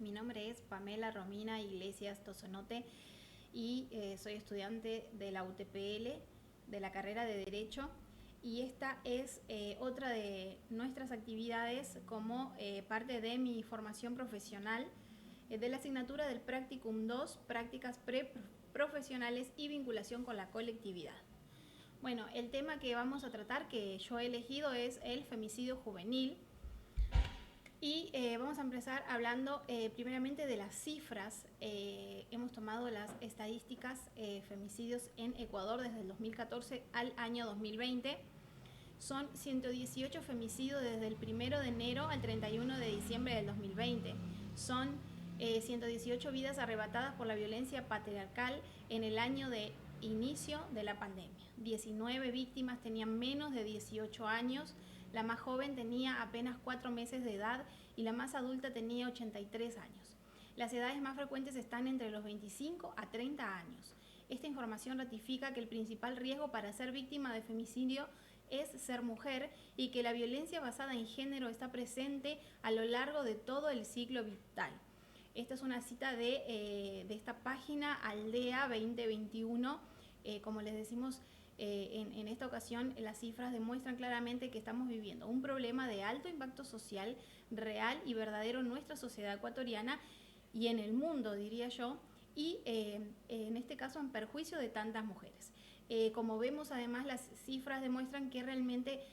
Mi nombre es Pamela Romina Iglesias Tosonote y soy estudiante de la UTPL de la carrera de Derecho, y esta es otra de nuestras actividades como parte de mi formación profesional de la asignatura del Practicum 2, Prácticas Preprofesionales y Vinculación con la Colectividad. Bueno, el tema que vamos a tratar, que yo he elegido, es el femicidio juvenil. Y vamos a empezar hablando primeramente de las cifras. Hemos tomado las estadísticas femicidios en Ecuador desde el 2014 al año 2020. Son 118 femicidios desde el 1 de enero al 31 de diciembre del 2020. Son 118 vidas arrebatadas por la violencia patriarcal en el año de inicio de la pandemia. 19 víctimas tenían menos de 18 años. La más joven tenía apenas 4 meses de edad y la más adulta tenía 83 años. Las edades más frecuentes están entre los 25 a 30 años. Esta información ratifica que el principal riesgo para ser víctima de femicidio es ser mujer y que la violencia basada en género está presente a lo largo de todo el ciclo vital. Esta es una cita de esta página Aldea 2021. Como les decimos, en esta ocasión las cifras demuestran claramente que estamos viviendo un problema de alto impacto social, real y verdadero en nuestra sociedad ecuatoriana y en el mundo, diría yo, y en este caso en perjuicio de tantas mujeres. Como vemos, además, las cifras demuestran que realmente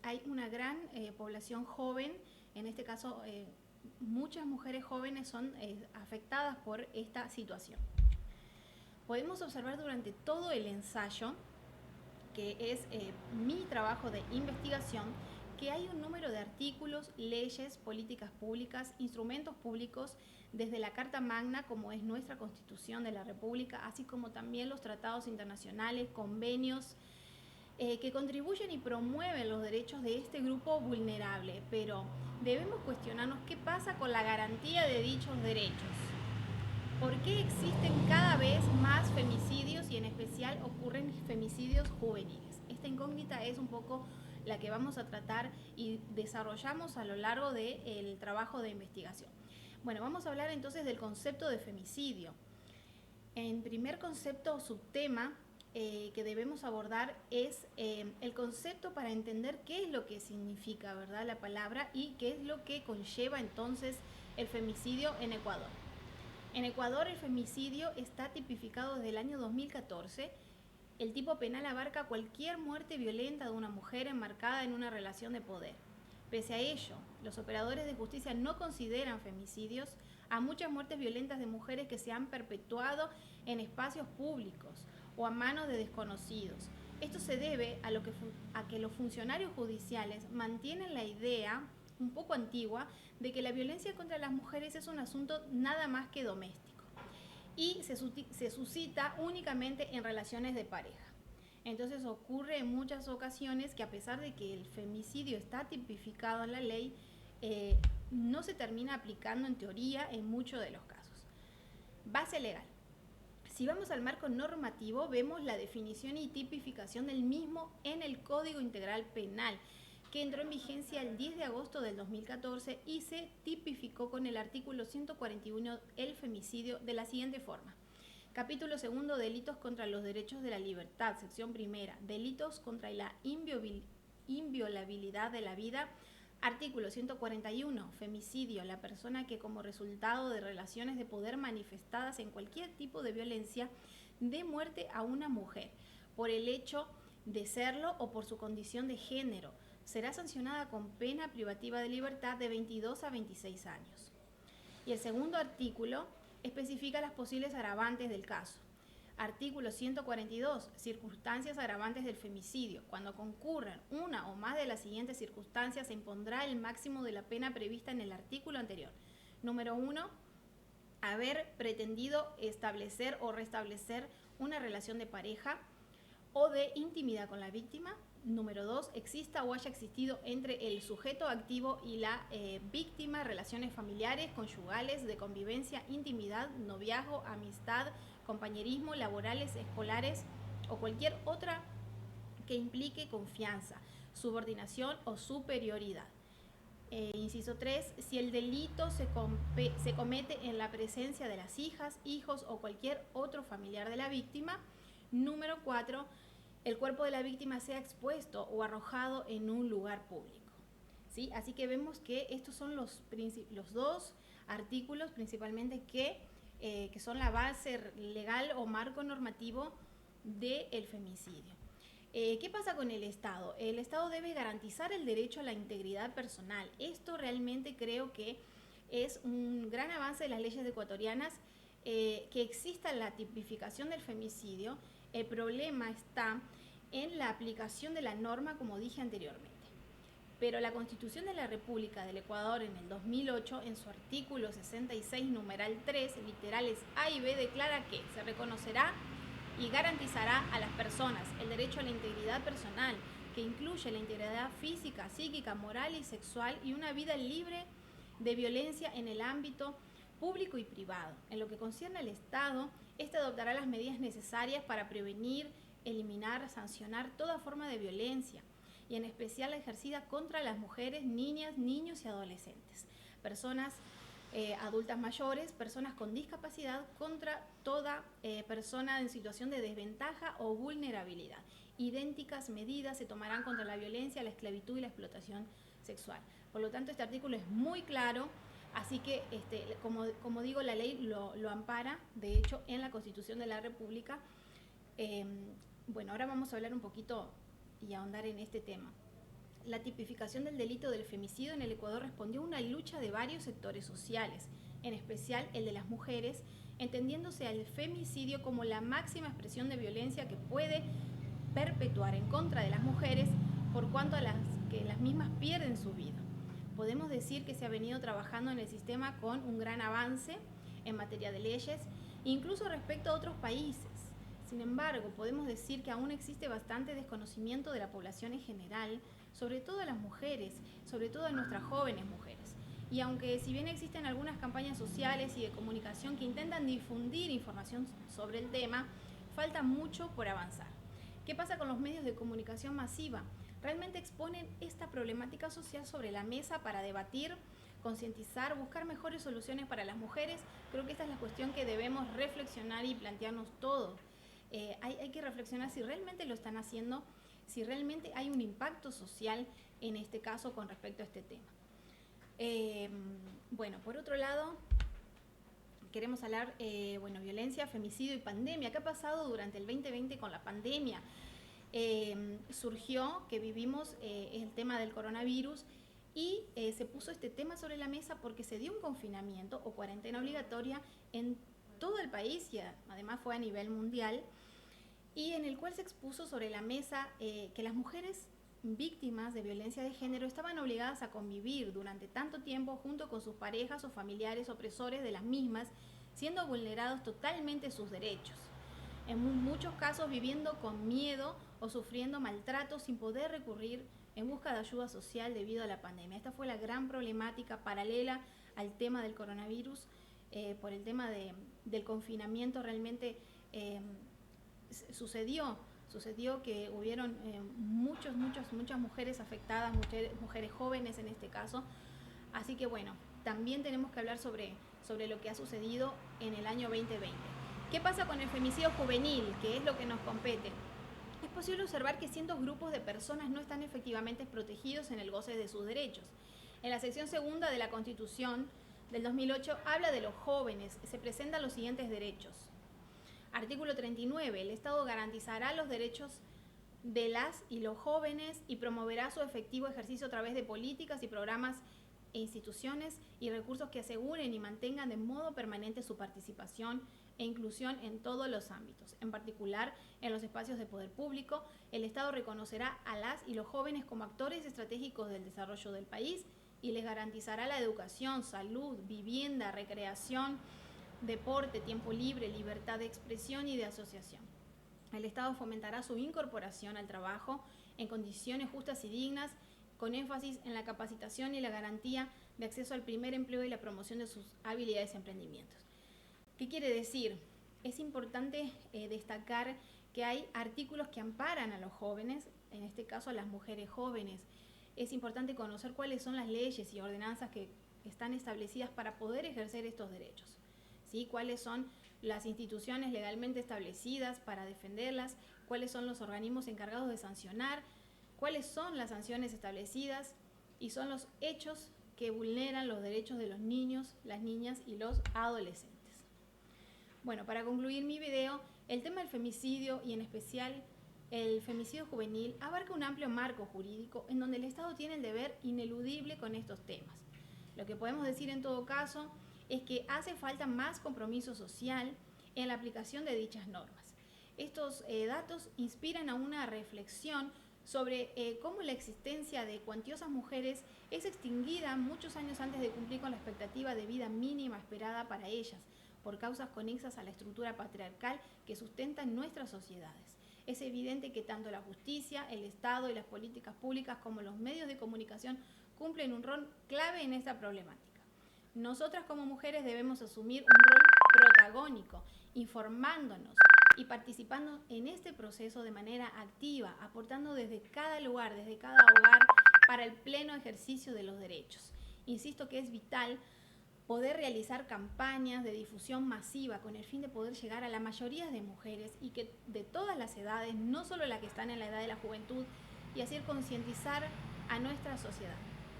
hay una gran población joven. En este caso, muchas mujeres jóvenes son afectadas por esta situación. Podemos observar durante todo el ensayo, que es mi trabajo de investigación, que hay un número de artículos, leyes, políticas públicas, instrumentos públicos, desde la Carta Magna, como es nuestra Constitución de la República, así como también los tratados internacionales, convenios, que contribuyen y promueven los derechos de este grupo vulnerable. Pero debemos cuestionarnos qué pasa con la garantía de dichos derechos. ¿Por qué existen cada vez más femicidios y en especial ocurren femicidios juveniles? Esta incógnita es un poco la que vamos a tratar y desarrollamos a lo largo del trabajo de investigación. Bueno, vamos a hablar entonces del concepto de femicidio. En primer concepto o subtema que debemos abordar es el concepto para entender qué es lo que significa, ¿verdad?, la palabra, y qué es lo que conlleva entonces el femicidio en Ecuador. En Ecuador el femicidio está tipificado desde el año 2014. El tipo penal abarca cualquier muerte violenta de una mujer enmarcada en una relación de poder. Pese a ello, los operadores de justicia no consideran femicidios a muchas muertes violentas de mujeres que se han perpetuado en espacios públicos o a manos de desconocidos. Esto se debe a que los funcionarios judiciales mantienen la idea un poco antigua de que la violencia contra las mujeres es un asunto nada más que doméstico y se suscita únicamente en relaciones de pareja. Entonces ocurre en muchas ocasiones que, a pesar de que el femicidio está tipificado en la ley, no se termina aplicando en teoría en muchos de los casos. Base legal. Si vamos al marco normativo, vemos la definición y tipificación del mismo en el Código Integral Penal, que entró en vigencia el 10 de agosto del 2014 y se tipificó con el artículo 141 el femicidio de la siguiente forma. Capítulo 2, delitos contra los derechos de la libertad, sección primera, delitos contra la inviolabilidad de la vida. Artículo 141, femicidio, la persona que como resultado de relaciones de poder manifestadas en cualquier tipo de violencia dé muerte a una mujer por el hecho de serlo o por su condición de género, será sancionada con pena privativa de libertad de 22 a 26 años. Y el segundo artículo especifica las posibles agravantes del caso. Artículo 142, circunstancias agravantes del femicidio. Cuando concurran una o más de las siguientes circunstancias, se impondrá el máximo de la pena prevista en el artículo anterior. Número 1, haber pretendido establecer o restablecer una relación de pareja o de intimidad con la víctima. Número 2, exista o haya existido entre el sujeto activo y la víctima relaciones familiares, conyugales, de convivencia, intimidad, noviazgo, amistad, compañerismo, laborales, escolares o cualquier otra que implique confianza, subordinación o superioridad. Inciso 3, si el delito se comete en la presencia de las hijas, hijos o cualquier otro familiar de la víctima. Número 4, el cuerpo de la víctima sea expuesto o arrojado en un lugar público. ¿Sí? Así que vemos que estos son los dos artículos principalmente que son la base legal o marco normativo del femicidio. ¿Qué pasa con el Estado? El Estado debe garantizar el derecho a la integridad personal. Esto realmente creo que es un gran avance de las leyes ecuatorianas, que exista la tipificación del femicidio. El problema está en la aplicación de la norma, como dije anteriormente. Pero la Constitución de la República del Ecuador en el 2008, en su artículo 66, numeral 3, literales A y B, declara que se reconocerá y garantizará a las personas el derecho a la integridad personal, que incluye la integridad física, psíquica, moral y sexual, y una vida libre de violencia en el ámbito público y privado. En lo que concierne al Estado, este adoptará las medidas necesarias para prevenir, eliminar, sancionar toda forma de violencia, y en especial la ejercida contra las mujeres, niñas, niños y adolescentes, personas adultas mayores, personas con discapacidad, contra toda persona en situación de desventaja o vulnerabilidad. Idénticas medidas se tomarán contra la violencia, la esclavitud y la explotación sexual. Por lo tanto, este artículo es muy claro, así que, como digo, la ley lo ampara, de hecho, en la Constitución de la República. Bueno, ahora vamos a hablar un poquito y ahondar en este tema. La tipificación del delito del femicidio en el Ecuador respondió a una lucha de varios sectores sociales, en especial el de las mujeres, entendiéndose al femicidio como la máxima expresión de violencia que puede perpetuar en contra de las mujeres, por cuanto a que las mismas pierden su vida. Podemos decir que se ha venido trabajando en el sistema con un gran avance en materia de leyes, incluso respecto a otros países. Sin embargo, podemos decir que aún existe bastante desconocimiento de la población en general, sobre todo de las mujeres, sobre todo de nuestras jóvenes mujeres. Y aunque si bien existen algunas campañas sociales y de comunicación que intentan difundir información sobre el tema, falta mucho por avanzar. ¿Qué pasa con los medios de comunicación masiva? Realmente exponen esta problemática social sobre la mesa para debatir, concientizar, buscar mejores soluciones para las mujeres. Creo que esta es la cuestión que debemos reflexionar y plantearnos todos. Hay que reflexionar si realmente lo están haciendo, si realmente hay un impacto social en este caso con respecto a este tema. Bueno, por otro lado, queremos hablar, violencia, femicidio y pandemia. ¿Qué ha pasado durante el 2020 con la pandemia? Surgió que vivimos el tema del coronavirus y se puso este tema sobre la mesa porque se dio un confinamiento o cuarentena obligatoria en todo el país y además fue a nivel mundial, y en el cual se expuso sobre la mesa que las mujeres víctimas de violencia de género estaban obligadas a convivir durante tanto tiempo junto con sus parejas o familiares opresores de las mismas, siendo vulnerados totalmente sus derechos. En muchos casos viviendo con miedo o sufriendo maltrato sin poder recurrir en busca de ayuda social debido a la pandemia. Esta fue la gran problemática paralela al tema del coronavirus, por el tema del confinamiento. Realmente sucedió que hubieron muchas mujeres afectadas, mujeres jóvenes en este caso. Así que bueno, también tenemos que hablar sobre lo que ha sucedido en el año 2020. ¿Qué pasa con el femicidio juvenil, que es lo que nos compete? Es posible observar que cientos grupos de personas no están efectivamente protegidos en el goce de sus derechos. En la sección segunda de la Constitución del 2008 habla de los jóvenes. Se presentan los siguientes derechos. Artículo 39. El Estado garantizará los derechos de las y los jóvenes y promoverá su efectivo ejercicio a través de políticas y programas e instituciones y recursos que aseguren y mantengan de modo permanente su participación e inclusión en todos los ámbitos. En particular, en los espacios de poder público, el Estado reconocerá a las y los jóvenes como actores estratégicos del desarrollo del país y les garantizará la educación, salud, vivienda, recreación, deporte, tiempo libre, libertad de expresión y de asociación. El Estado fomentará su incorporación al trabajo en condiciones justas y dignas, con énfasis en la capacitación y la garantía de acceso al primer empleo y la promoción de sus habilidades y emprendimientos. ¿Qué quiere decir? Es importante destacar que hay artículos que amparan a los jóvenes, en este caso a las mujeres jóvenes. es importante conocer cuáles son las leyes y ordenanzas que están establecidas para poder ejercer estos derechos, ¿sí? Cuáles son las instituciones legalmente establecidas para defenderlas, cuáles son los organismos encargados de sancionar, cuáles son las sanciones establecidas y son los hechos que vulneran los derechos de los niños, las niñas y los adolescentes. Bueno, para concluir mi video, el tema del femicidio y en especial el femicidio juvenil abarca un amplio marco jurídico en donde el Estado tiene el deber ineludible con estos temas. Lo que podemos decir en todo caso es que hace falta más compromiso social en la aplicación de dichas normas. Estos datos inspiran a una reflexión sobre cómo la existencia de cuantiosas mujeres es extinguida muchos años antes de cumplir con la expectativa de vida mínima esperada para ellas, por causas conexas a la estructura patriarcal que sustentan nuestras sociedades. Es evidente que tanto la justicia, el Estado y las políticas públicas como los medios de comunicación cumplen un rol clave en esta problemática. Nosotras como mujeres debemos asumir un rol protagónico, informándonos y participando en este proceso de manera activa, aportando desde cada lugar, desde cada hogar, para el pleno ejercicio de los derechos. Insisto que es vital poder realizar campañas de difusión masiva con el fin de poder llegar a la mayoría de mujeres y que de todas las edades, no solo las que están en la edad de la juventud, y así concientizar a nuestra sociedad.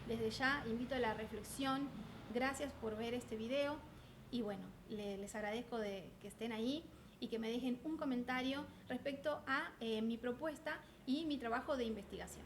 Desde ya invito a la reflexión. Gracias por ver este video y bueno, les agradezco que estén ahí y que me dejen un comentario respecto a mi propuesta y mi trabajo de investigación.